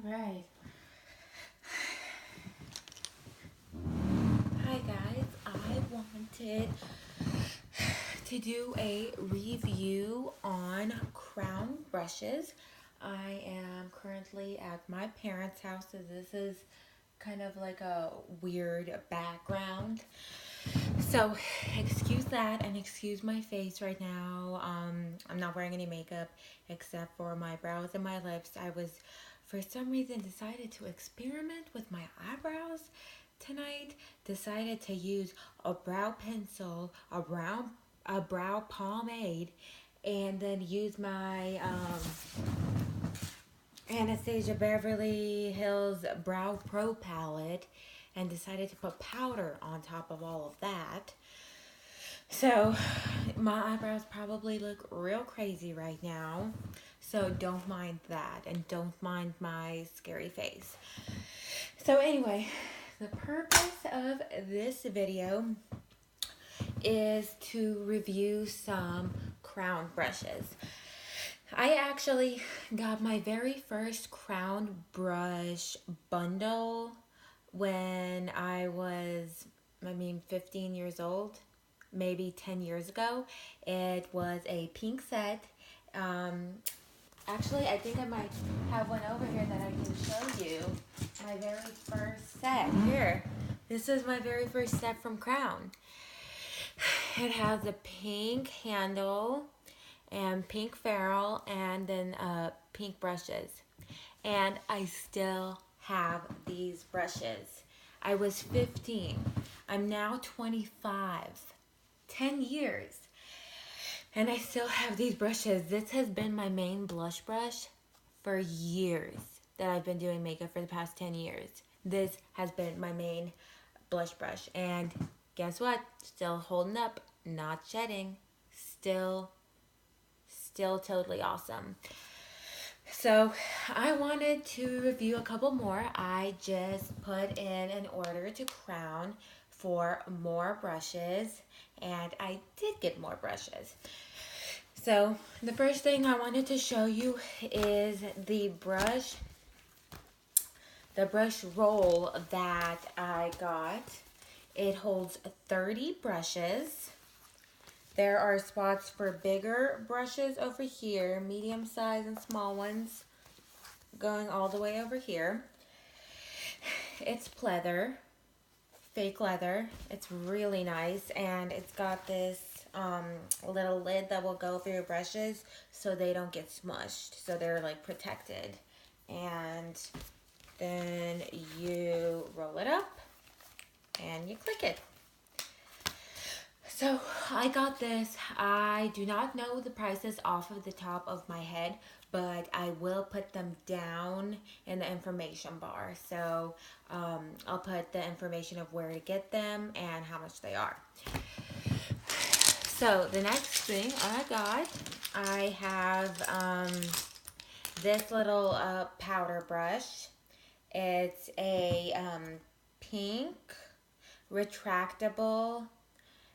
Alright. Hi guys, I wanted to do a review on crown brushes. I am currently at my parents' house, so this is kind of like a weird background. So excuse that and excuse my face right now. I'm not wearing any makeup except for my brows and my lips. I was, for some reason, decided to experiment with my eyebrows tonight. Decided to use a brow pencil, a brow pomade, and then use my Anastasia Beverly Hills Brow Pro palette, and decided to put powder on top of all of that. So my eyebrows probably look real crazy right now, so don't mind that, and don't mind my scary face. So anyway, the purpose of this video is to review some crown brushes. I actually got my very first crown brush bundle when I was, 15 years old, maybe 10 years ago. It was a pink set. Actually, I think I might have one over here that I can show you. My very first set. Here. This is my very first set from Crown. It has a pink handle and pink ferrule and then pink brushes. And I still have these brushes. I was 15. I'm now 25. 10 years. And I still have these brushes. This has been my main blush brush for years that I've been doing makeup for the past 10 years. This has been my main blush brush. And guess what? Still holding up, not shedding. Still totally awesome. So I wanted to review a couple more. I just put in an order to Crown for more brushes, and I did get more brushes. So the first thing I wanted to show you is the brush roll that I got. It holds 30 brushes. There are spots for bigger brushes over here, medium size and small ones going all the way over here. It's pleather, fake leather. It's really nice, and it's got this little lid that will go over your brushes so they don't get smushed, so they're like protected. And then you roll it up and you click it. So I got this. I do not know the prices off of the top of my head, but I will put them down in the information bar. So I'll put the information of where to get them and how much they are. So the next thing I got, I have this little powder brush. It's a pink retractable.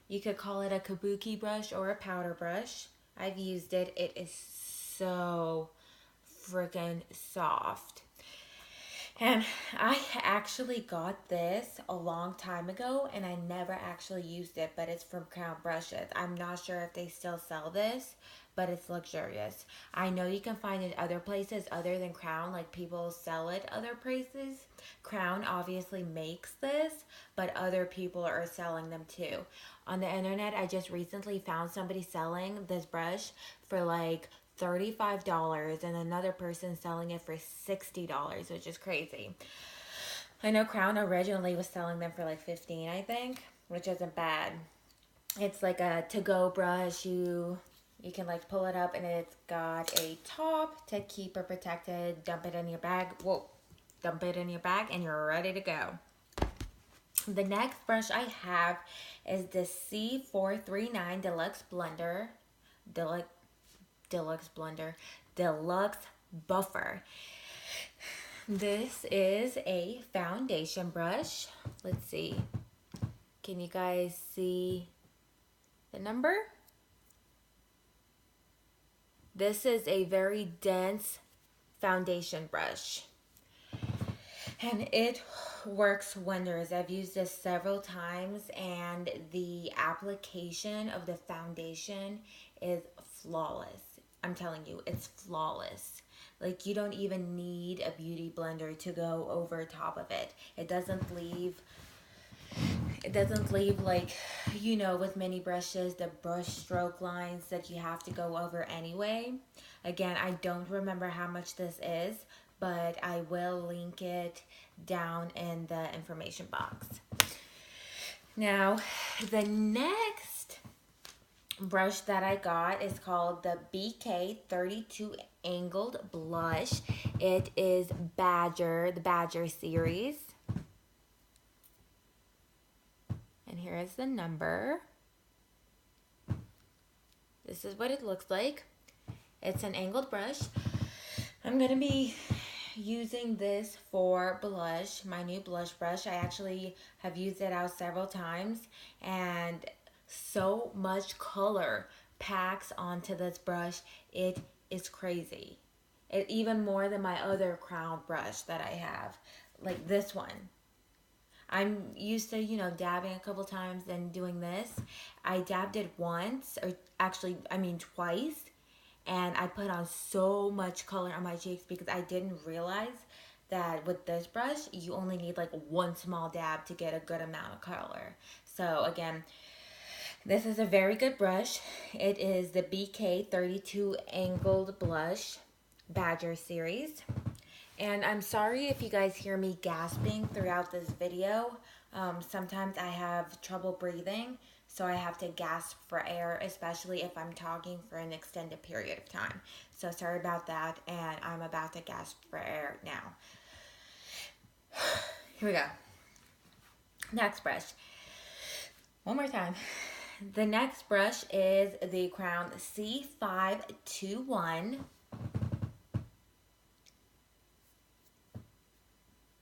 You could call it a kabuki brush or a powder brush. I've used it. It is so freaking soft. And I actually got this a long time ago, and I never actually used it, but it's from Crown Brushes. I'm not sure if they still sell this, but it's luxurious. I know you can find it other places other than Crown, like people sell it other places. Crown obviously makes this, but other people are selling them too. On the internet, I just recently found somebody selling this brush for like $35 and another person selling it for $60, which is crazy. I know Crown originally was selling them for like $15, I think, which isn't bad. It's like a to-go brush. You can like pull it up, and it's got a top to keep it protected. Dump it in your bag. Whoa. Dump it in your bag and you're ready to go. The next brush I have is the C439 Deluxe Blender. Deluxe Blender. Deluxe Buffer. This is a foundation brush. Let's see. Can you guys see the number? This is a very dense foundation brush. And it works wonders. I've used this several times, and the application of the foundation is flawless. I'm telling you, it's flawless. Like, you don't even need a beauty blender to go over top of it. It doesn't leave like, with mini brushes, the brush stroke lines that you have to go over anyway. Again, I don't remember how much this is, but I will link it down in the information box. Now, the next brush that I got is called the BK32 Angled Blush. It is the Badger series. And here is the number. This is what it looks like. It's an angled brush. I'm going to be using this for blush, my new blush brush. I actually have used it out several times, and so much color packs onto this brush. It is crazy. It even more than my other crown brush that I have, like this one. I'm used to, dabbing a couple times and doing this. I dabbed it once, or actually, twice, and I put on so much color on my cheeks because I didn't realize that with this brush, you only need like one small dab to get a good amount of color. So again, this is a very good brush. It is the BK32 Angled Blush Badger series. And I'm sorry if you guys hear me gasping throughout this video. Sometimes I have trouble breathing, so I have to gasp for air, especially if I'm talking for an extended period of time. So sorry about that, and I'm about to gasp for air now. Here we go. Next brush. One more time. The next brush is the Crown C521.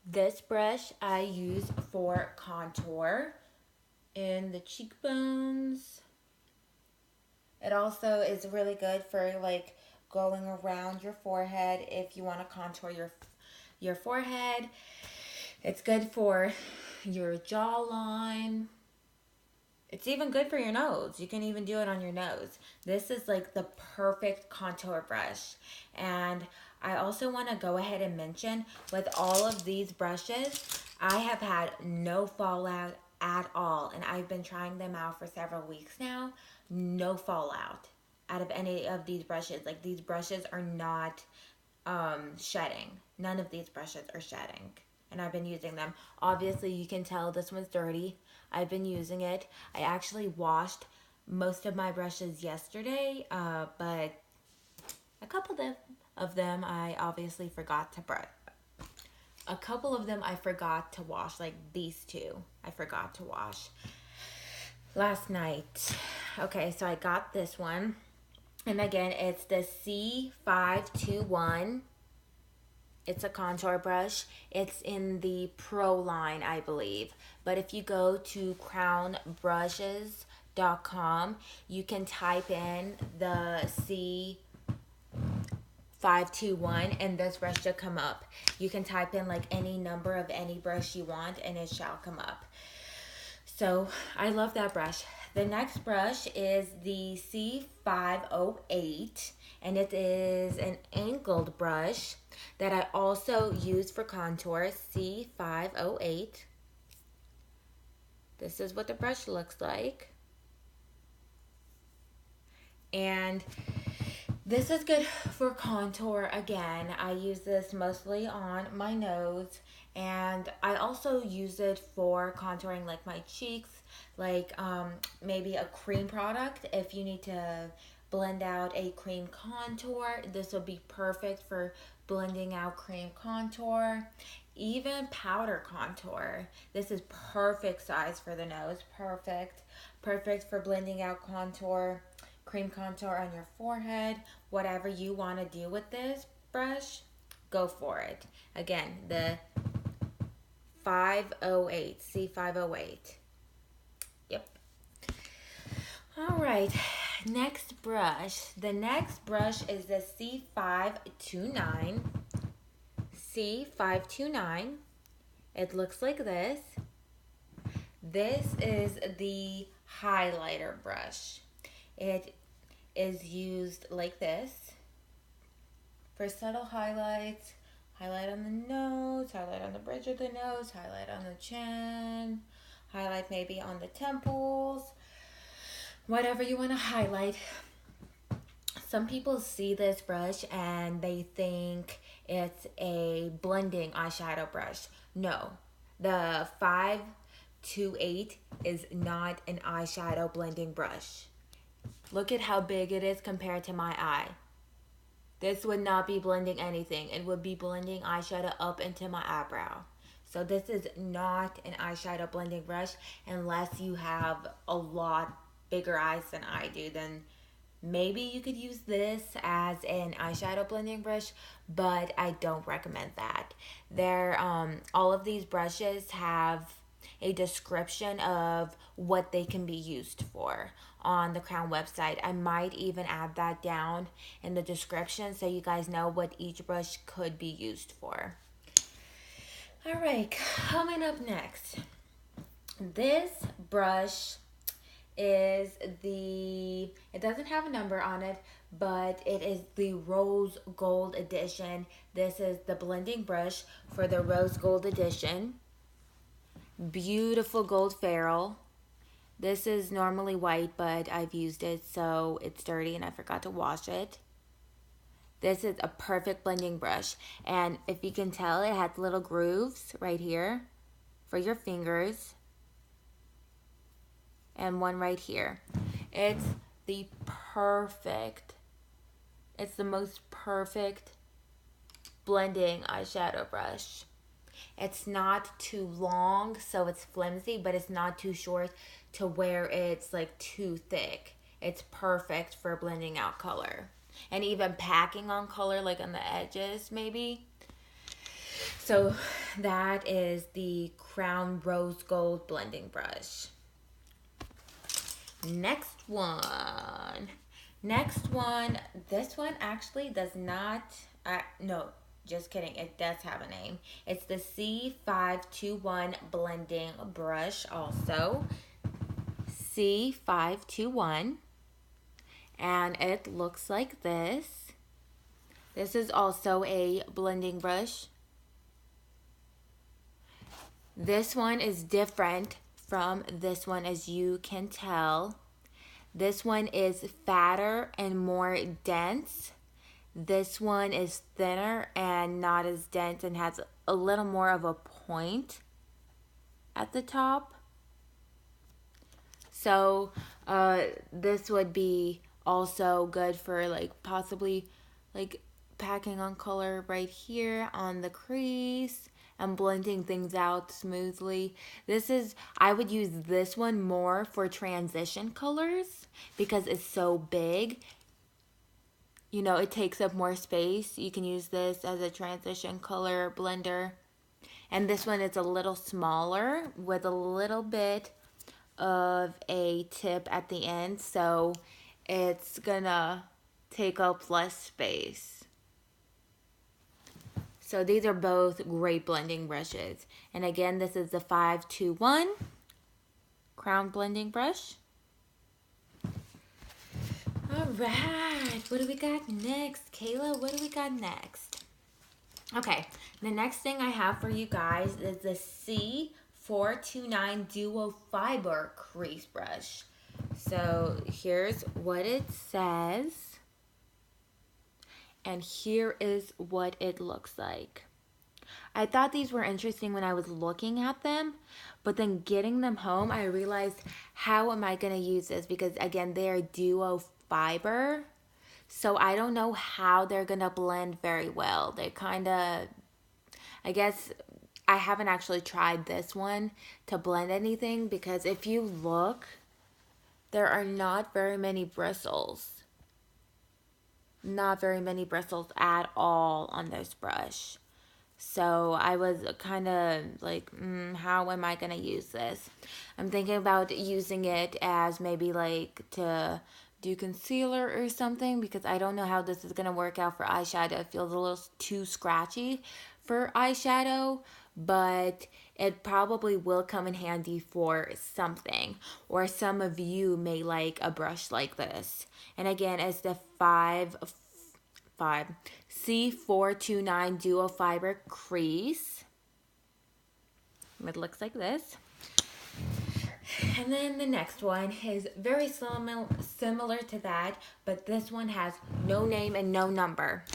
This brush I use for contour in the cheekbones. It also is really good for like going around your forehead if you want to contour your forehead. It's good for your jawline. It's even good for your nose. You can even do it on your nose. This is like the perfect contour brush. And I also want to go ahead and mention, with all of these brushes, I have had no fallout at all. And I've been trying them out for several weeks now. No fallout out of any of these brushes. Like, these brushes are not shedding. None of these brushes are shedding. And I've been using them. Obviously, you can tell this one's dirty. I've been using it. I actually washed most of my brushes yesterday, but a couple of them I obviously forgot to brush. A couple of them I forgot to wash, like these two. I forgot to wash last night. Okay, so I got this one. And again, it's the C521. It's a contour brush. It's in the Pro line, I believe. But if you go to crownbrushes.com, you can type in the C521 and this brush should come up. You can type in like any number of any brush you want and it shall come up. So I love that brush. The next brush is the C508, and it is an angled brush that I also use for contour. C508. This is what the brush looks like. And this is good for contour. Again, I use this mostly on my nose, and I also use it for contouring like my cheeks, like maybe a cream product. If you need to blend out a cream contour, this will be perfect for blending out cream contour. Even powder contour. This is perfect size for the nose. Perfect for blending out contour, cream contour on your forehead. Whatever you want to do with this brush, go for it. Again, the 508, C508. Yep. All right, next brush. The next brush is the C529. C529. It looks like this. This is the highlighter brush. It is used like this for subtle highlights. Highlight on the nose, highlight on the bridge of the nose, highlight on the chin, highlight maybe on the temples, whatever you want to highlight. Some people see this brush and they think it's a blending eyeshadow brush. No, the 528 is not an eyeshadow blending brush. Look at how big it is compared to my eye. This would not be blending anything. It would be blending eyeshadow up into my eyebrow. So this is not an eyeshadow blending brush unless you have a lot bigger eyes than I do. Then maybe you could use this as an eyeshadow blending brush, but I don't recommend that. All of these brushes have a description of what they can be used for on the Crown website. I might even add that down in the description so you guys know what each brush could be used for. All right, coming up next. This brush is it doesn't have a number on it, but it is the Rose Gold Edition. This is the blending brush for the Rose Gold Edition. Beautiful gold ferrule. This is normally white, but I've used it so it's dirty and I forgot to wash it. This is a perfect blending brush, and if you can tell, it has little grooves right here for your fingers and one right here. It's the most perfect blending eyeshadow brush. It's not too long, so it's flimsy, but it's not too short to where it's like too thick. It's perfect for blending out color and even packing on color, like on the edges maybe. So that is the Crown Rose Gold blending brush. Next one. This one actually does not, no, just kidding. It does have a name. It's the C521 blending brush also. C521. And it looks like this. This is also a blending brush. This one is different from this one, as you can tell. This one is fatter and more dense. This one is thinner and not as dense and has a little more of a point at the top. So this would be also good for like possibly like packing on color right here on the crease and blending things out smoothly. I would use this one more for transition colors because it's so big. You know, it takes up more space. You can use this as a transition color blender. And this one is a little smaller with a little bit of a tip at the end, so it's gonna take up less space. So these are both great blending brushes. And again, this is the 521 Crown blending brush. All right, what do we got next? Kayla, what do we got next? Okay, the next thing I have for you guys is the C429 Duo Fiber Crease Brush. So here's what it says. And here is what it looks like. I thought these were interesting when I was looking at them, but then getting them home, I realized, how am I going to use this? Because again, they are duo fiber, so I don't know how they're going to blend very well. They kind of, I guess, I haven't actually tried this one to blend anything, because if you look, there are not very many bristles. Not very many bristles at all on this brush. So I was kind of like, how am I going to use this? I'm thinking about using it as maybe like to do concealer or something, because I don't know how this is going to work out for eyeshadow. It feels a little too scratchy for eyeshadow, but it probably will come in handy for something. Or some of you may like a brush like this. And again, it's the 5 C429 Duo Fiber Crease. It looks like this. And then the next one is very similar to that, but this one has no name and no number.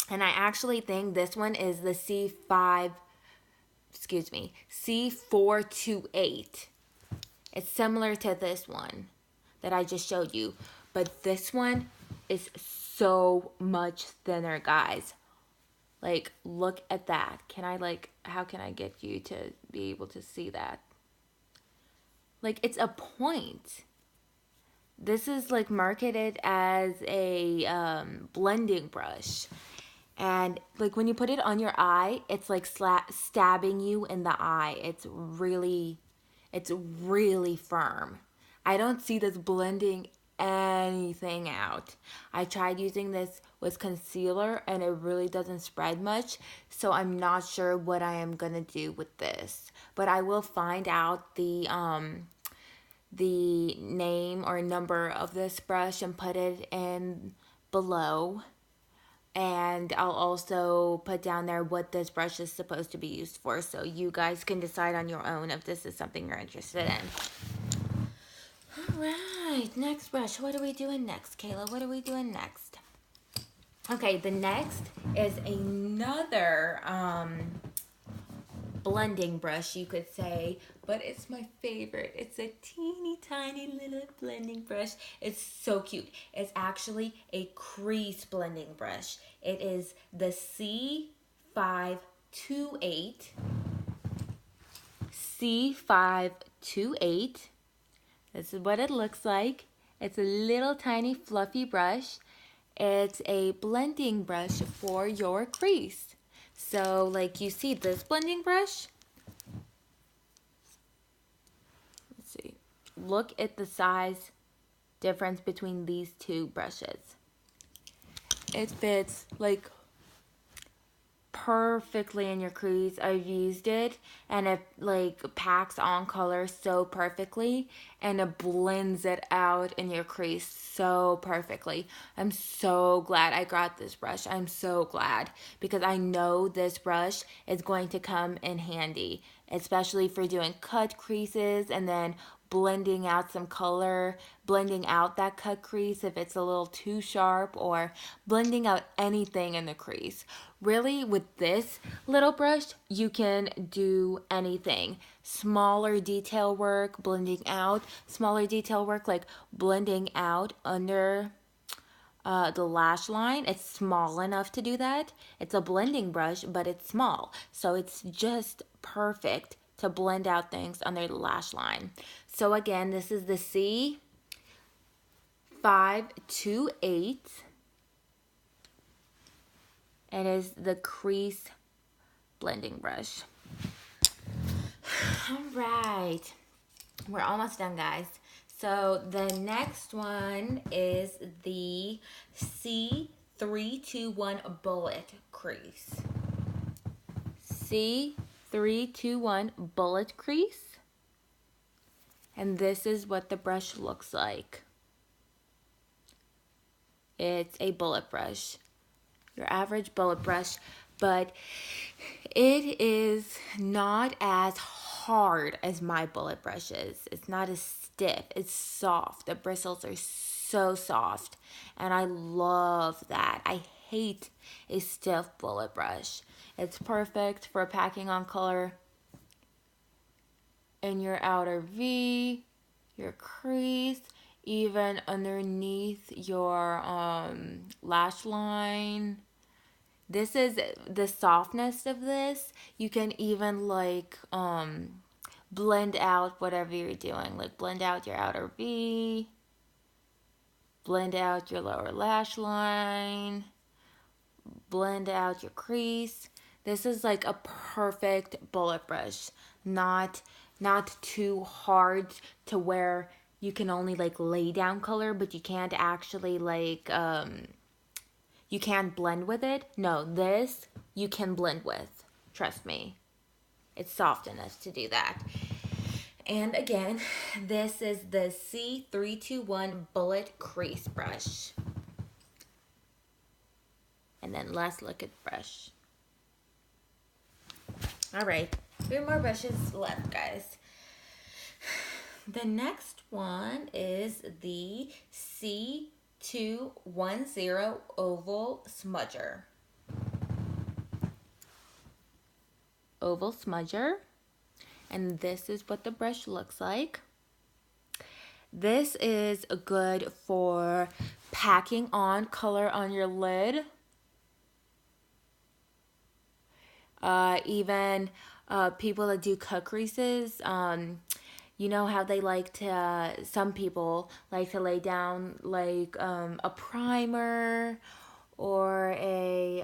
And I actually think this one is the C428. It's similar to this one that I just showed you, but this one is so much thinner, guys. Like, look at that. How can I get you to be able to see that? Like, it's a point. This is like marketed as a blending brush. And like when you put it on your eye, it's like stabbing you in the eye. It's really firm. I don't see this blending anything out. I tried using this with concealer and it really doesn't spread much. So I'm not sure what I am going to do with this. But I will find out the name or number of this brush and put it in below. And I'll also put down there what this brush is supposed to be used for, so you guys can decide on your own if this is something you're interested in. Alright, next brush. What are we doing next, Kayla? What are we doing next? Okay, the next is another blending brush, you could say, but it's my favorite. It's a teeny tiny little blending brush. It's so cute. It's actually a crease blending brush. It is the C528. C528. This is what it looks like. It's a little tiny fluffy brush. It's a blending brush for your crease. So like you see this blending brush. Let's see. Look at the size difference between these two brushes. It fits like perfectly in your crease. I've used it and it like packs on color so perfectly and it blends it out in your crease so perfectly. I'm so glad I got this brush. I'm so glad because I know this brush is going to come in handy, especially for doing cut creases and then blending out some color, blending out that cut crease if it's a little too sharp, or blending out anything in the crease. Really, with this little brush, you can do anything. Smaller detail work, blending out, smaller detail work like blending out under the lash line. It's small enough to do that. It's a blending brush, but it's small. So it's just perfect to blend out things under the lash line. So again, this is the C528. It is the crease blending brush. All right, we're almost done, guys. So the next one is the C321 Bullet Crease. C321 Bullet Crease. And this is what the brush looks like. It's a bullet brush. Your average bullet brush, but it is not as hard as my bullet brushes. It's not as stiff. It's soft. The bristles are so soft, and I love that. I hate a stiff bullet brush. It's perfect for packing on color in your outer V, your crease, even underneath your lash line. This is the softness of this. You can even like blend out whatever you're doing. Like blend out your outer V, blend out your lower lash line, blend out your crease. This is like a perfect bullet brush. Not too hard to where you can only like lay down color, but you can't actually like you can't blend with it. No, this you can blend with. Trust me. It's soft enough to do that. And again, this is the C321 Bullet Crease Brush. And then let's look at brush. All right, 3 more brushes left, guys. The next one is the C210 Oval Smudger. Oval Smudger. And this is what the brush looks like. This is good for packing on color on your lid. Even people that do cut creases, you know how they like to, some people like to lay down like a primer or a,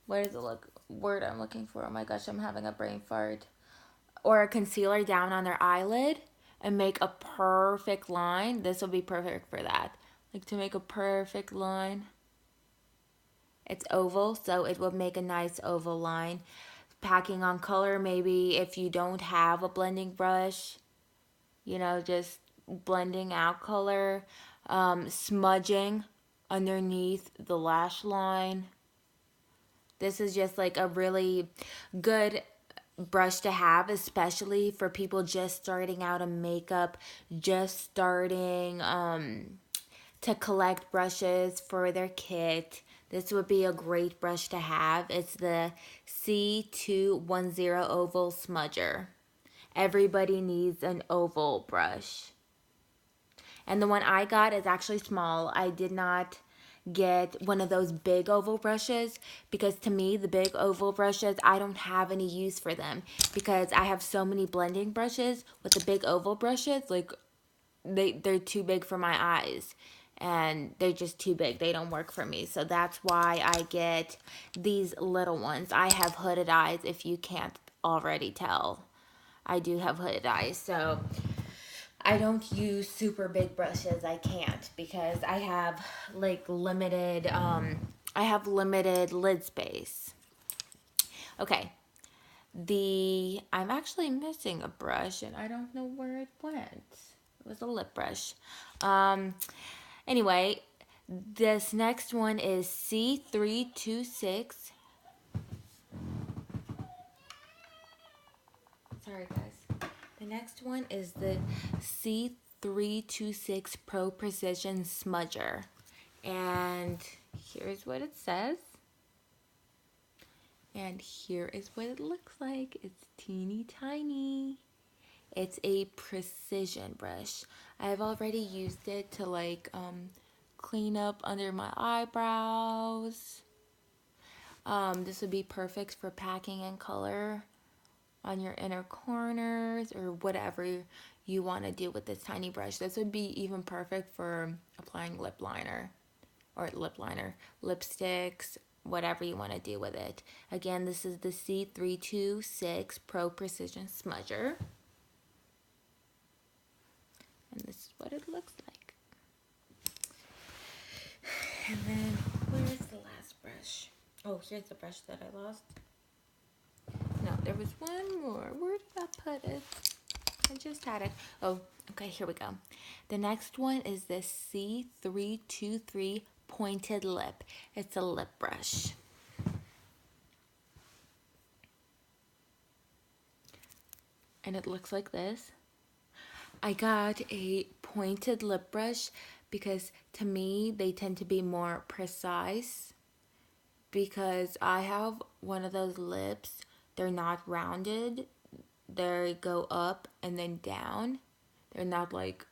what is the word I'm looking for? Oh my gosh, I'm having a brain fart. Or a concealer down on their eyelid and make a perfect line. This will be perfect for that. Like to make a perfect line. It's oval, so it will make a nice oval line. Packing on color, maybe if you don't have a blending brush, you know, just blending out color. Smudging underneath the lash line. This is just like a really good brush to have, especially for people just starting out in makeup, just starting to collect brushes for their kit. This would be a great brush to have. It's the C210 Oval Smudger. Everybody needs an oval brush. And the one I got is actually small. I did not get one of those big oval brushes because to me the big oval brushes, I don't have any use for them because I have so many blending brushes. With the big oval brushes, like they're too big for my eyes and they're just too big. They don't work for me. So that's why I get these little ones. I have hooded eyes, if you can't already tell. I do have hooded eyes, so I don't use super big brushes. I can't because I have like limited lid space. Okay. I'm actually missing a brush and I don't know where it went. It was a lip brush. Anyway, this next one is C326. Sorry guys. The next one is the C326 Pro Precision Smudger. And here's what it says. And here is what it looks like. It's teeny tiny. It's a precision brush. I've already used it to like clean up under my eyebrows. This would be perfect for packing in color on your inner corners or whatever you want to do with this tiny brush. This would be even perfect for applying lip liner, lipsticks, whatever you want to do with it. Again, this is the C326 Pro Precision Smudger. And this is what it looks like. And then, where's the last brush? Oh, here's the brush that I lost. No, there was one more. Where did I put it? I just had it. Oh, okay, here we go. The next one is the C32 Three Pointed Lip. It's a lip brush. And it looks like this. I got a pointed lip brush because to me they tend to be more precise because I have one of those lips. They're not rounded. They go up and then down. They're not like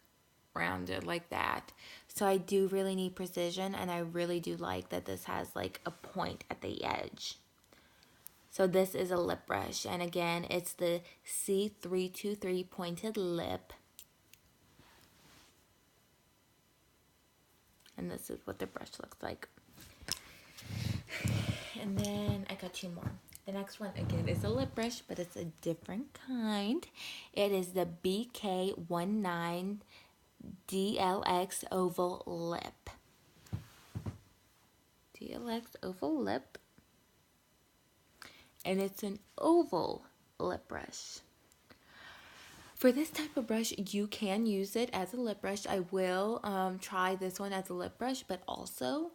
rounded like that. So I do really need precision and I really do like that this has like a point at the edge. So this is a lip brush and again it's the C323 Pointed Lip. And this is what the brush looks like. And then I got 2 more. The next one, again, is a lip brush, but it's a different kind. It is the K-19 Dlx Oval Lip. Dlx Oval Lip. and it's an oval lip brush. For this type of brush, you can use it as a lip brush. I will try this one as a lip brush, but also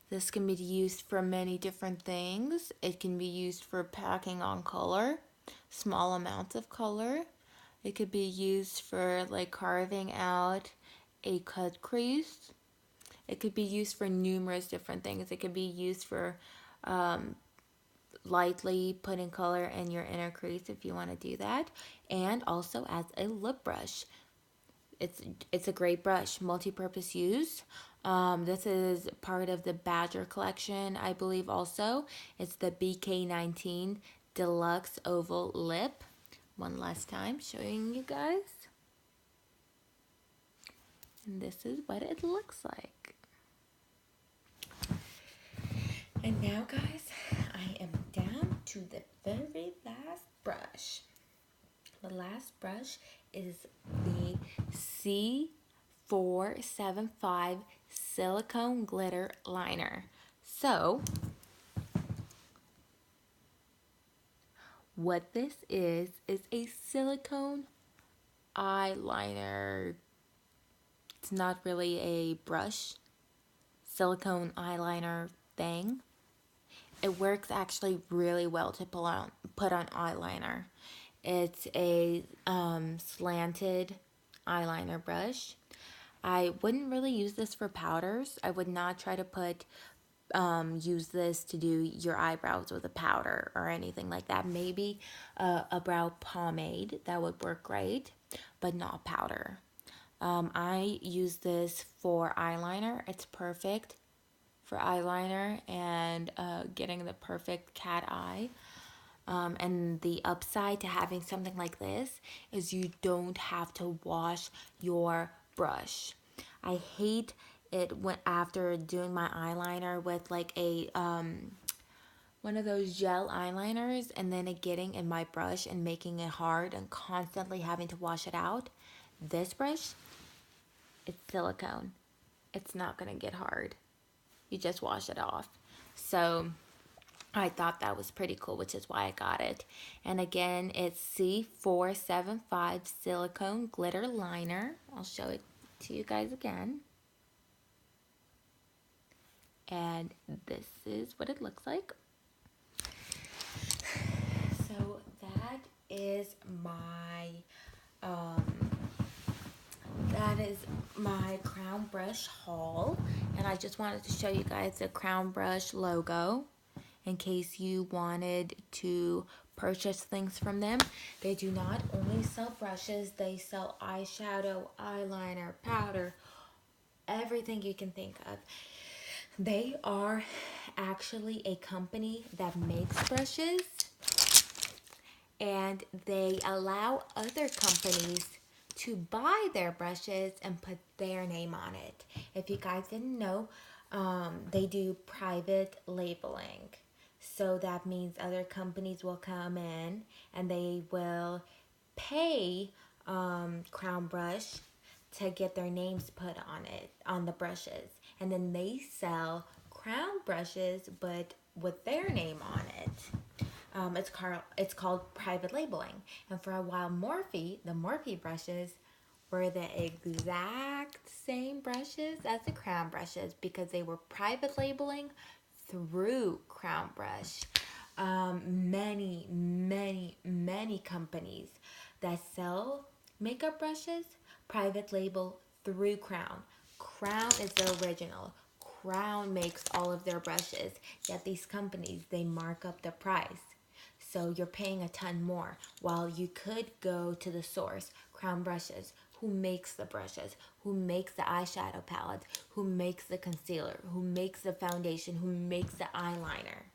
this can be used for many different things. It can be used for packing on color, small amounts of color. It could be used for like carving out a cut crease. It could be used for numerous different things. It could be used for lightly putting color in your inner crease if you want to do that, and also as a lip brush. It's a great brush, multi-purpose use. This is part of the Badger collection, I believe. Also, it's the K-19 Dlx Oval Lip. One last time, showing you guys. And this is what it looks like. And now, guys, I am down to the very last brush. The last brush is the C475 Silicone Glitter Liner. So, what this is a silicone eyeliner. It's not really a brush, silicone eyeliner thing. It works actually really well to put on eyeliner. It's a slanted eyeliner brush. I wouldn't really use this for powders. I would not try to use this to do your eyebrows with a powder or anything like that. Maybe a brow pomade, that would work great, but not powder. I use this for eyeliner. It's perfect for eyeliner and getting the perfect cat eye. And the upside to having something like this is you don't have to wash your brush. I hate it when after doing my eyeliner with like a one of those gel eyeliners and then it getting in my brush and making it hard and constantly having to wash it out. This brush, it's silicone. It's not gonna get hard. You just wash it off. So I thought that was pretty cool, which is why I got it. And again, it's C475 Silicone Glitter Liner. I'll show it to you guys again. And this is what it looks like. So that is my crown brush haul, and I just wanted to show you guys the crown brush logo in case you wanted to purchase things from them. They do not only sell brushes, they sell eyeshadow, eyeliner, powder, everything you can think of. They are actually a company that makes brushes, and they allow other companies to buy their brushes and put their name on it. If you guys didn't know, they do private labeling. So that means other companies will come in and they will pay Crown Brush to get their names put on it, on the brushes. And then they sell crown brushes, but with their name on it. It's called private labeling. And for a while, the Morphe brushes were the exact same brushes as the crown brushes because they were private labeling through Crown Brush. Many companies that sell makeup brushes private label through Crown. Crown is the original. Crown makes all of their brushes, yet these companies, they mark up the price. So you're paying a ton more, while you could go to the source, Crown Brushes, who makes the brushes, who makes the eyeshadow palettes, who makes the concealer, who makes the foundation, who makes the eyeliner.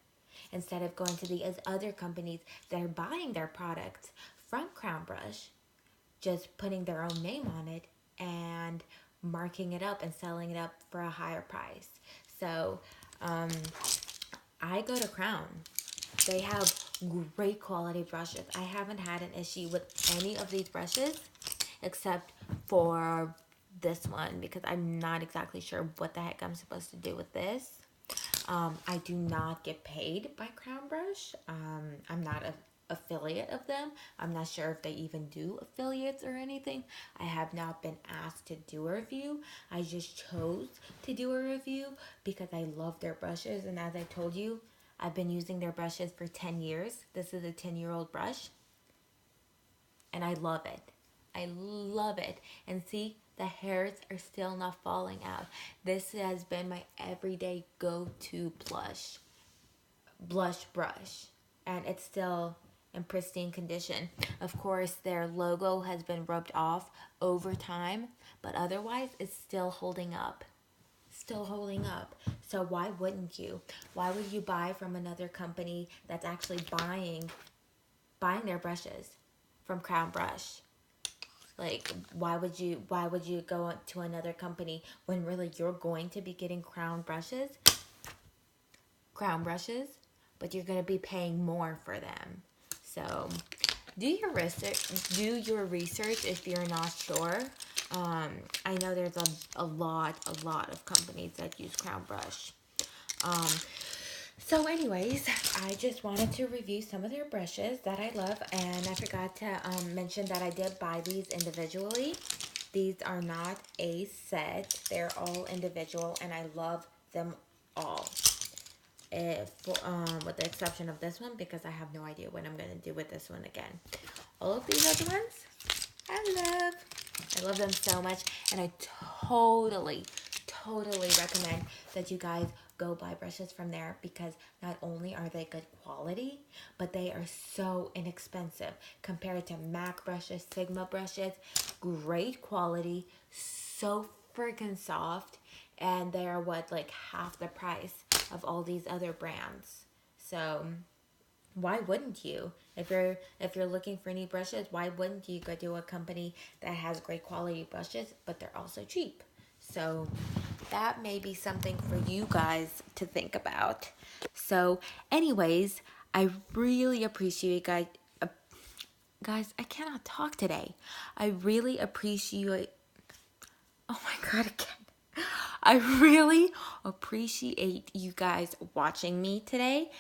Instead of going to these other companies that are buying their products from Crown Brush, just putting their own name on it and marking it up and selling it up for a higher price. So I go to Crown. They have great quality brushes. I haven't had an issue with any of these brushes except for this one because I'm not exactly sure what the heck I'm supposed to do with this. I do not get paid by Crown Brush. I'm not a affiliate of them. I'm not sure if they even do affiliates or anything. I have not been asked to do a review. I just chose to do a review because I love their brushes, and as I told you, I've been using their brushes for 10 years. This is a 10-year-old brush, and I love it. I love it. And see, the hairs are still not falling out. This has been my everyday go-to blush brush, and it's still in pristine condition. Of course, their logo has been rubbed off over time, but otherwise it's still holding up. Still holding up. So why wouldn't you? Why would you buy from another company that's actually buying their brushes from Crown Brush? Like, why would you go to another company when really you're going to be getting crown brushes, but you're going to be paying more for them? So do your research if you're not sure. I know there's a lot of companies that use Crown Brush. So anyways, I just wanted to review some of their brushes that I love, and I forgot to mention that I did buy these individually. These are not a set. They're all individual, and I love them all. With the exception of this one, because I have no idea what I'm going to do with this one again. All of these other ones, I love them so much, and I totally recommend that you guys go buy brushes from there, because not only are they good quality, but they are so inexpensive compared to MAC brushes, Sigma brushes. Great quality, so freaking soft, and they are like half the price of all these other brands. So why wouldn't you? If you're looking for any brushes, why wouldn't you go to a company that has great quality brushes, but they're also cheap? So that may be something for you guys to think about. So anyways, I really appreciate guys, I cannot talk today. I really appreciate, oh my God, again. I really appreciate you guys watching me today.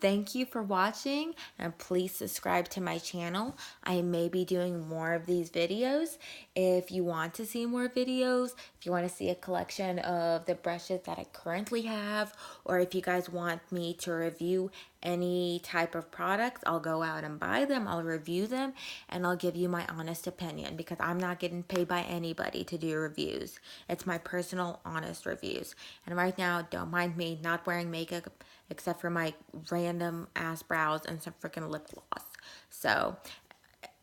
Thank you for watching, and please subscribe to my channel. I may be doing more of these videos. If you want to see more videos, if you want to see a collection of the brushes that I currently have, or if you guys want me to review any type of products, I'll go out and buy them, I'll review them, and I'll give you my honest opinion, because I'm not getting paid by anybody to do reviews. It's my personal, honest reviews. And right now, don't mind me not wearing makeup, except for my random ass brows and some freaking lip gloss. So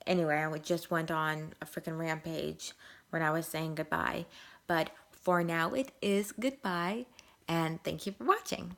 anyway, I just went on a freaking rampage when I was saying goodbye. But for now, it is goodbye, and thank you for watching.